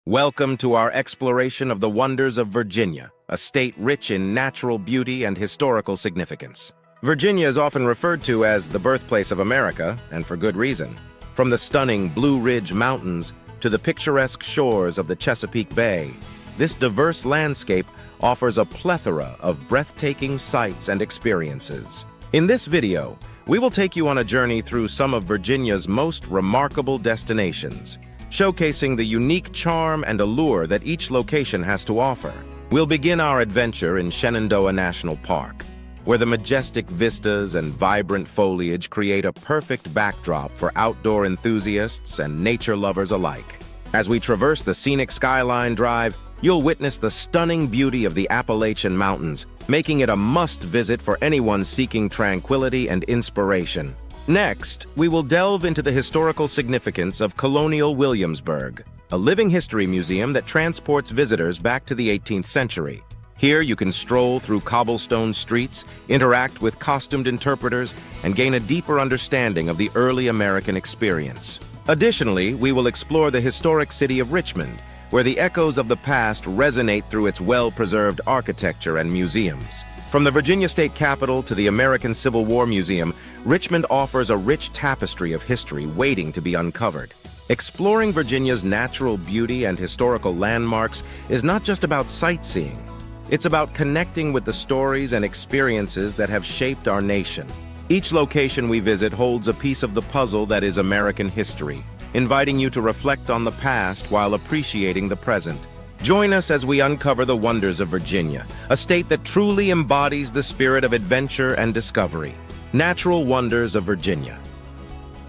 Welcome to our exploration of the wonders of Virginia, a state rich in natural beauty and historical significance. Virginia is often referred to as the birthplace of America, and for good reason. From the stunning Blue Ridge Mountains to the picturesque shores of the Chesapeake Bay, this diverse landscape offers a plethora of breathtaking sights and experiences. In this video, we will take you on a journey through some of Virginia's most remarkable destinations, showcasing the unique charm and allure that each location has to offer. We'll begin our adventure in Shenandoah National Park, where the majestic vistas and vibrant foliage create a perfect backdrop for outdoor enthusiasts and nature lovers alike. As we traverse the scenic Skyline Drive, you'll witness the stunning beauty of the Appalachian Mountains, making it a must-visit for anyone seeking tranquility and inspiration. Next, we will delve into the historical significance of Colonial Williamsburg, a living history museum that transports visitors back to the 18th century. Here you can stroll through cobblestone streets, interact with costumed interpreters, and gain a deeper understanding of the early American experience. Additionally, we will explore the historic city of Richmond, where the echoes of the past resonate through its well-preserved architecture and museums. From the Virginia State Capitol to the American Civil War Museum, Richmond offers a rich tapestry of history waiting to be uncovered. Exploring Virginia's natural beauty and historical landmarks is not just about sightseeing. It's about connecting with the stories and experiences that have shaped our nation. Each location we visit holds a piece of the puzzle that is American history, inviting you to reflect on the past while appreciating the present. Join us as we uncover the wonders of Virginia, a state that truly embodies the spirit of adventure and discovery. Natural wonders of Virginia.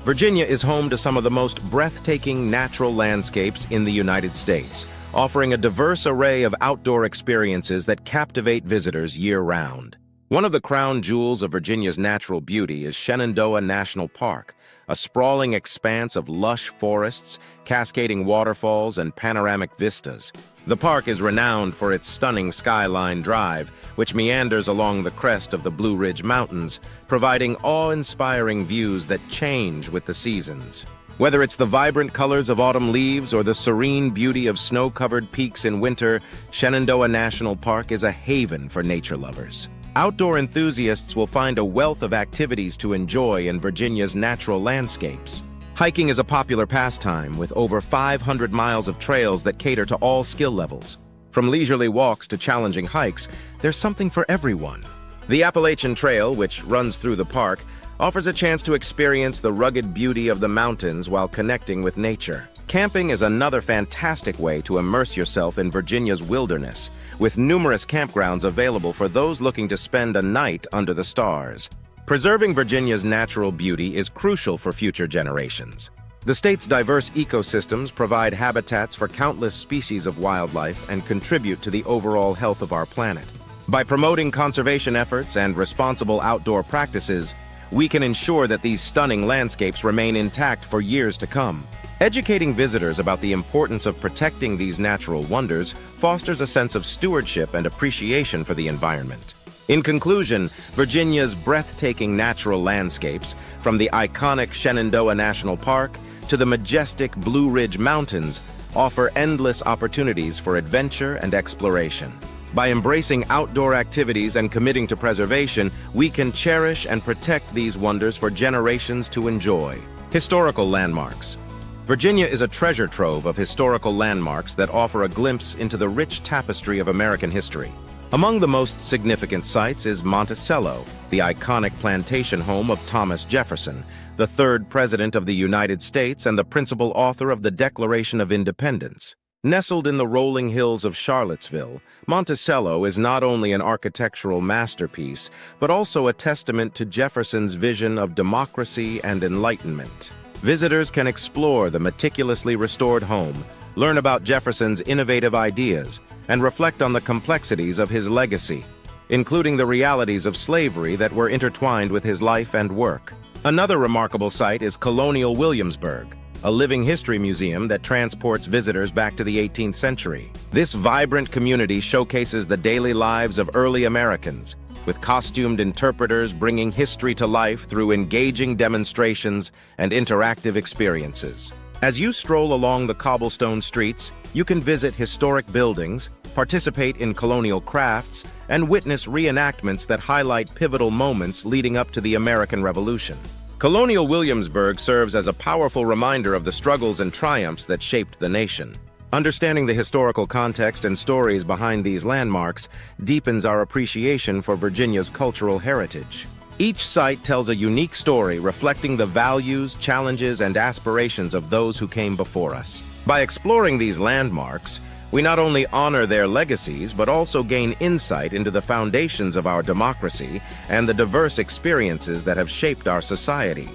Virginia is home to some of the most breathtaking natural landscapes in the United States, offering a diverse array of outdoor experiences that captivate visitors year-round. One of the crown jewels of Virginia's natural beauty is Shenandoah National Park, a sprawling expanse of lush forests, cascading waterfalls, and panoramic vistas. The park is renowned for its stunning Skyline Drive, which meanders along the crest of the Blue Ridge Mountains, providing awe-inspiring views that change with the seasons. Whether it's the vibrant colors of autumn leaves or the serene beauty of snow-covered peaks in winter, Shenandoah National Park is a haven for nature lovers. Outdoor enthusiasts will find a wealth of activities to enjoy in Virginia's natural landscapes. Hiking is a popular pastime, with over 500 miles of trails that cater to all skill levels. From leisurely walks to challenging hikes, there's something for everyone. The Appalachian Trail, which runs through the park, offers a chance to experience the rugged beauty of the mountains while connecting with nature. Camping is another fantastic way to immerse yourself in Virginia's wilderness, with numerous campgrounds available for those looking to spend a night under the stars. Preserving Virginia's natural beauty is crucial for future generations. The state's diverse ecosystems provide habitats for countless species of wildlife and contribute to the overall health of our planet. By promoting conservation efforts and responsible outdoor practices, we can ensure that these stunning landscapes remain intact for years to come. Educating visitors about the importance of protecting these natural wonders fosters a sense of stewardship and appreciation for the environment. In conclusion, Virginia's breathtaking natural landscapes, from the iconic Shenandoah National Park to the majestic Blue Ridge Mountains, offer endless opportunities for adventure and exploration. By embracing outdoor activities and committing to preservation, we can cherish and protect these wonders for generations to enjoy. Historical landmarks. Virginia is a treasure trove of historical landmarks that offer a glimpse into the rich tapestry of American history. Among the most significant sites is Monticello, the iconic plantation home of Thomas Jefferson, the third president of the United States and the principal author of the Declaration of Independence. Nestled in the rolling hills of Charlottesville, Monticello is not only an architectural masterpiece, but also a testament to Jefferson's vision of democracy and enlightenment. Visitors can explore the meticulously restored home, learn about Jefferson's innovative ideas, and reflect on the complexities of his legacy, including the realities of slavery that were intertwined with his life and work. Another remarkable site is Colonial Williamsburg, a living history museum that transports visitors back to the 18th century. This vibrant community showcases the daily lives of early Americans, with costumed interpreters bringing history to life through engaging demonstrations and interactive experiences. As you stroll along the cobblestone streets, you can visit historic buildings, participate in colonial crafts, and witness reenactments that highlight pivotal moments leading up to the American Revolution. Colonial Williamsburg serves as a powerful reminder of the struggles and triumphs that shaped the nation. Understanding the historical context and stories behind these landmarks deepens our appreciation for Virginia's cultural heritage. Each site tells a unique story reflecting the values, challenges, and aspirations of those who came before us. By exploring these landmarks, we not only honor their legacies, but also gain insight into the foundations of our democracy and the diverse experiences that have shaped our society.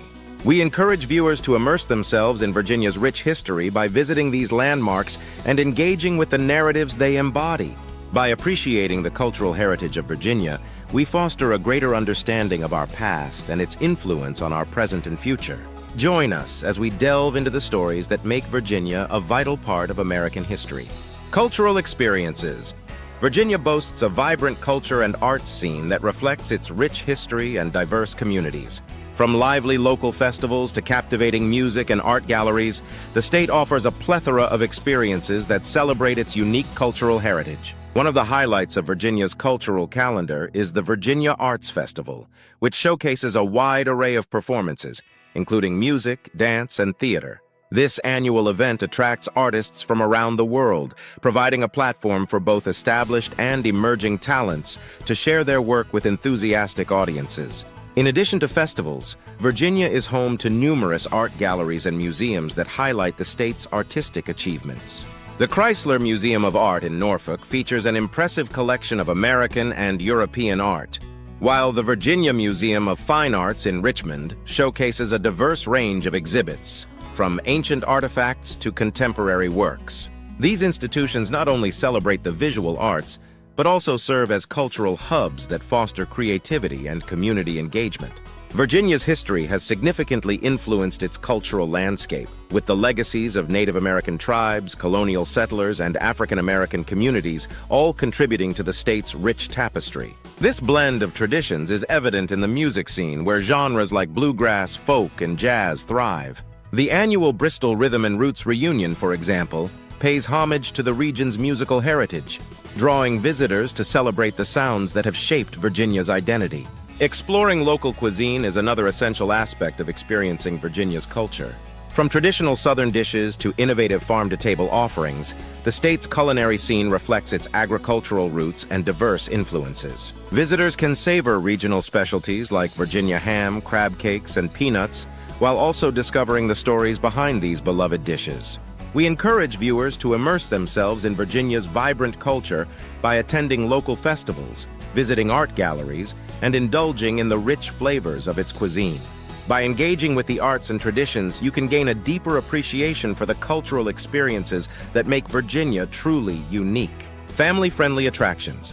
We encourage viewers to immerse themselves in Virginia's rich history by visiting these landmarks and engaging with the narratives they embody. By appreciating the cultural heritage of Virginia, we foster a greater understanding of our past and its influence on our present and future. Join us as we delve into the stories that make Virginia a vital part of American history. Cultural experiences. Virginia boasts a vibrant culture and arts scene that reflects its rich history and diverse communities. From lively local festivals to captivating music and art galleries, the state offers a plethora of experiences that celebrate its unique cultural heritage. One of the highlights of Virginia's cultural calendar is the Virginia Arts Festival, which showcases a wide array of performances, including music, dance, and theater. This annual event attracts artists from around the world, providing a platform for both established and emerging talents to share their work with enthusiastic audiences. In addition to festivals, Virginia is home to numerous art galleries and museums that highlight the state's artistic achievements. The Chrysler Museum of Art in Norfolk features an impressive collection of American and European art, while the Virginia Museum of Fine Arts in Richmond showcases a diverse range of exhibits, from ancient artifacts to contemporary works. These institutions not only celebrate the visual arts, but also serve as cultural hubs that foster creativity and community engagement. Virginia's history has significantly influenced its cultural landscape, with the legacies of Native American tribes, colonial settlers, and African American communities all contributing to the state's rich tapestry. This blend of traditions is evident in the music scene, where genres like bluegrass, folk, and jazz thrive. The annual Bristol Rhythm and Roots Reunion, for example, pays homage to the region's musical heritage, drawing visitors to celebrate the sounds that have shaped Virginia's identity. Exploring local cuisine is another essential aspect of experiencing Virginia's culture. From traditional Southern dishes to innovative farm-to-table offerings, the state's culinary scene reflects its agricultural roots and diverse influences. Visitors can savor regional specialties like Virginia ham, crab cakes, and peanuts, while also discovering the stories behind these beloved dishes. We encourage viewers to immerse themselves in Virginia's vibrant culture by attending local festivals, visiting art galleries, and indulging in the rich flavors of its cuisine. By engaging with the arts and traditions, you can gain a deeper appreciation for the cultural experiences that make Virginia truly unique. Family-friendly attractions.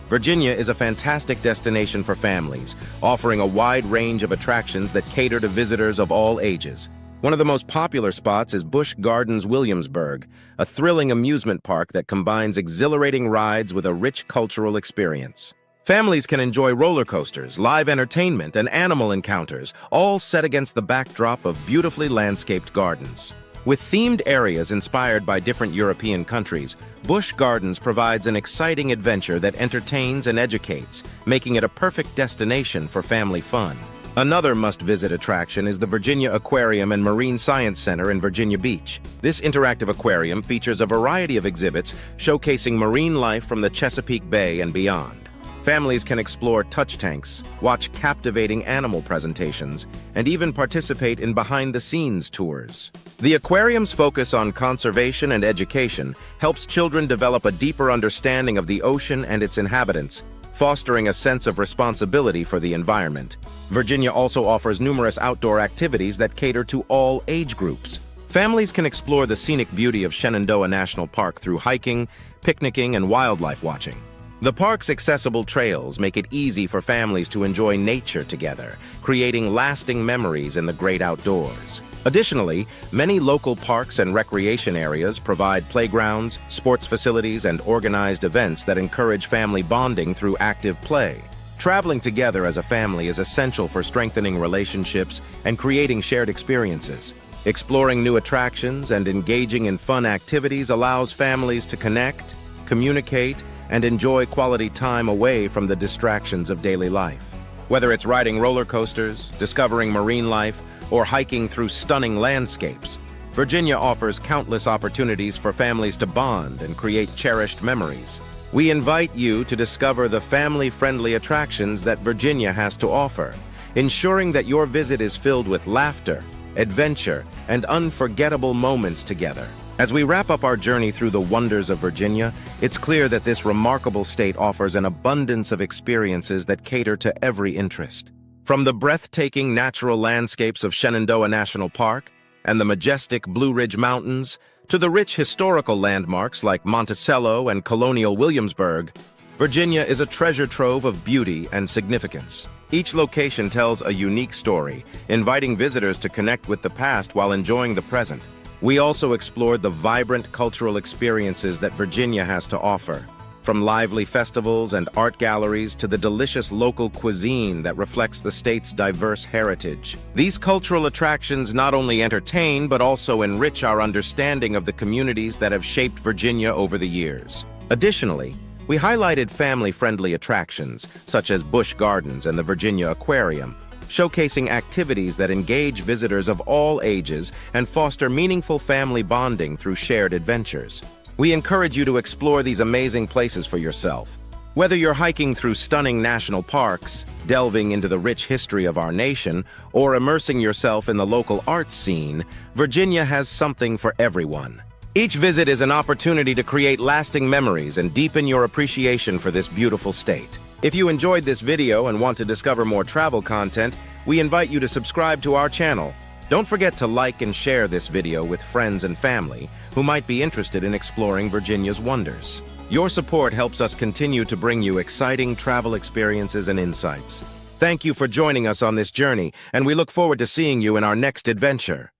Virginia is a fantastic destination for families, offering a wide range of attractions that cater to visitors of all ages. One of the most popular spots is Busch Gardens Williamsburg, a thrilling amusement park that combines exhilarating rides with a rich cultural experience. Families can enjoy roller coasters, live entertainment, and animal encounters, all set against the backdrop of beautifully landscaped gardens. With themed areas inspired by different European countries, Busch Gardens provides an exciting adventure that entertains and educates, making it a perfect destination for family fun. Another must-visit attraction is the Virginia Aquarium and Marine Science Center in Virginia Beach. This interactive aquarium features a variety of exhibits showcasing marine life from the Chesapeake Bay and beyond. Families can explore touch tanks, watch captivating animal presentations, and even participate in behind-the-scenes tours. The aquarium's focus on conservation and education helps children develop a deeper understanding of the ocean and its inhabitants, fostering a sense of responsibility for the environment. Virginia also offers numerous outdoor activities that cater to all age groups. Families can explore the scenic beauty of Shenandoah National Park through hiking, picnicking, and wildlife watching. The park's accessible trails make it easy for families to enjoy nature together, creating lasting memories in the great outdoors. Additionally, many local parks and recreation areas provide playgrounds, sports facilities, and organized events that encourage family bonding through active play. Traveling together as a family is essential for strengthening relationships and creating shared experiences. Exploring new attractions and engaging in fun activities allows families to connect, communicate, and enjoy quality time away from the distractions of daily life. Whether it's riding roller coasters, discovering marine life, or hiking through stunning landscapes, Virginia offers countless opportunities for families to bond and create cherished memories. We invite you to discover the family-friendly attractions that Virginia has to offer, ensuring that your visit is filled with laughter, adventure, and unforgettable moments together. As we wrap up our journey through the wonders of Virginia, it's clear that this remarkable state offers an abundance of experiences that cater to every interest. From the breathtaking natural landscapes of Shenandoah National Park and the majestic Blue Ridge Mountains, to the rich historical landmarks like Monticello and Colonial Williamsburg, Virginia is a treasure trove of beauty and significance. Each location tells a unique story, inviting visitors to connect with the past while enjoying the present. We also explored the vibrant cultural experiences that Virginia has to offer, from lively festivals and art galleries to the delicious local cuisine that reflects the state's diverse heritage. These cultural attractions not only entertain but also enrich our understanding of the communities that have shaped Virginia over the years. Additionally, we highlighted family-friendly attractions, such as Busch Gardens and the Virginia Aquarium, showcasing activities that engage visitors of all ages and foster meaningful family bonding through shared adventures. We encourage you to explore these amazing places for yourself. Whether you're hiking through stunning national parks, delving into the rich history of our nation, or immersing yourself in the local arts scene, Virginia has something for everyone. Each visit is an opportunity to create lasting memories and deepen your appreciation for this beautiful state. If you enjoyed this video and want to discover more travel content, we invite you to subscribe to our channel. Don't forget to like and share this video with friends and family who might be interested in exploring Virginia's wonders. Your support helps us continue to bring you exciting travel experiences and insights. Thank you for joining us on this journey, and we look forward to seeing you in our next adventure.